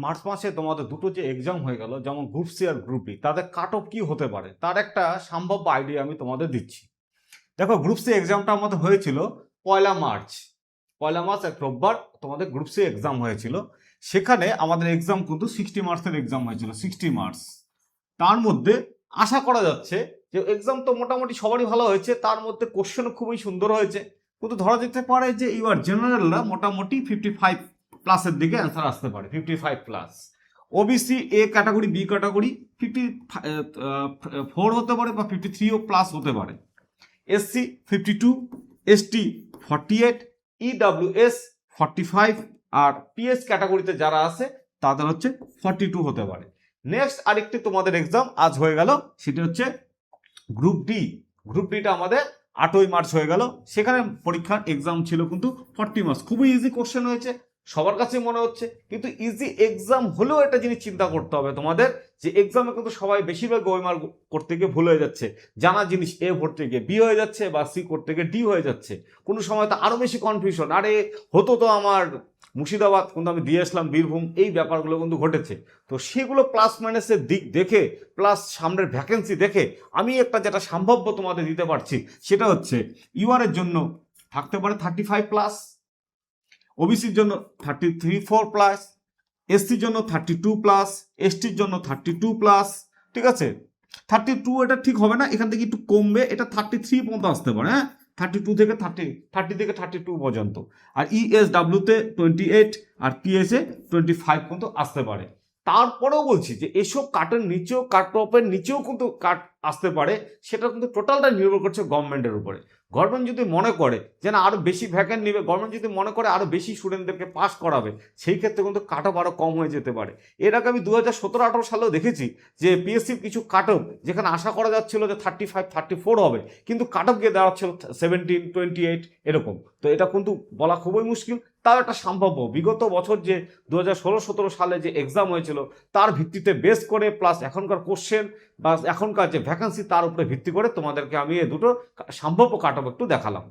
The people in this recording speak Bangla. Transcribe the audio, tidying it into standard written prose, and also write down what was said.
মার্চ মাসে তোমাদের দুটো যে এক্সাম হয়ে গেল, যেমন গ্রুপ সি আর গ্রুপ ডি, তাদের কাট অফ কি হতে পারে তার একটা সম্ভাব্য আইডিয়া আমি তোমাদের দিচ্ছি। দেখো, গ্রুপ সি এক্সামটা আমাদের হয়েছিল 1 মার্চ। 1 মার্চ এক রোববার তোমাদের গ্রুপ সি এক্সাম হয়েছিল। সেখানে আমাদের এক্সাম কিন্তু 60 মার্চের এক্সাম হয়েছিল, 60 মার্চ। তার মধ্যে আশা করা যাচ্ছে যে এক্সাম তো মোটামুটি সবারই ভালো হয়েছে, তার মধ্যে কোশ্চেনও খুবই সুন্দর হয়েছে, কিন্তু ধরা যেতে পারে যে ইউআর জেনারেলরা মোটামুটি 55+ দিকে অ্যান্সার আসতে পারে, 55+। OBC A category, B category 54 হতে পারে বা 53+ হতে পারে। এসসি 52, এসটি 48, ইডাব্লিউএস 45, আর পিএস ক্যাটাগরিতে যারা আছে তাদের হচ্ছে 42 হতে পারে। নেক্সট আরেকটি তোমাদের এক্সাম আজ হয়ে গেল, সেটা হচ্ছে গ্রুপ ডি। গ্রুপ ডিটা আমাদের 8ই মার্চ হয়ে গেল। সেখানে পরীক্ষার এক্সাম ছিল কিন্তু 40 মার্চ। খুবই ইজি কোশ্চেন হয়েছে সবার কাছে মনে হচ্ছে, কিন্তু ইজি এক্সাম হলেও একটা জিনিস চিন্তা করতে হবে তোমাদের, যে এক্সামে কিন্তু সবাই বেশিরভাগ ওএমআর করতে গিয়ে ভুল হয়ে যাচ্ছে। জানা জিনিস এ ভরতে গিয়ে বি হয়ে যাচ্ছে, বা সি করতে গিয়ে ডি হয়ে যাচ্ছে। কোনো সময় তো আরো বেশি কনফিউশন, আরে হতো তো আমার মুর্শিদাবাদ, কিন্তু আমি দিয়ে আসলাম বীরভূম, এই ব্যাপারগুলো কিন্তু ঘটেছে। তো সেগুলো প্লাস মাইনাসের দিক দেখে, প্লাস সামনের ভ্যাকেন্সি দেখে আমি একটা যেটা সম্ভাব্য তোমাদের দিতে পারছি, সেটা হচ্ছে ইউআর এর জন্য থাকতে পারে 35+, ওবিসির জন্য 33-4+, এসসির জন্য 32+, এসটির জন্য 32+। ঠিক আছে, 32 এটা ঠিক হবে না, এখান থেকে একটু কমবে, এটা 33 পর্যন্ত আসতে পারে। হ্যাঁ, 32 থেকে 30 থেকে 32 পর্যন্ত। আর ইএসডাব্লিউতে 28, আর পিএসএ 25 পর্যন্ত আসতে পারে। তারপরেও বলছি যে এসব কাটের নিচেও, কাট অফের নিচেও কিন্তু কাট আসতে পারে। সেটা কিন্তু টোটালটা নির্ভর করছে গভর্নমেন্টের উপরে। গভর্নমেন্ট যদি মনে করে যে না আরো বেশি ভ্যাকেন্ট নেবে, গভর্নমেন্ট যদি মনে করে আরো বেশি স্টুডেন্টদেরকে পাস করাবে, সেই ক্ষেত্রে কিন্তু কাট অফ আরো কম হয়ে যেতে পারে। এর আগে আমি 2017-18 সালেও দেখেছি যে পিএসসির কিছু কাট অফ, যেখানে আশা করা যাচ্ছিল যে 35-34 হবে, কিন্তু কাট অফ গিয়ে দাঁড়াচ্ছিল 17-28 এরকম। তো এটা কিন্তু বলা খুবই মুশকিল, তাও একটা সম্ভাব্য। বিগত বছর যে 2016-17 সালে যে এক্সাম হয়েছিল তার ভিত্তিতে বেস করে, প্লাস এখনকার কোশ্চেন বা এখনকার যে ভ্যাকেন্সি, তার উপরে ভিত্তি করে তোমাদেরকে আমি এই দুটো সম্ভাব্য কাট অফ একটু দেখালাম।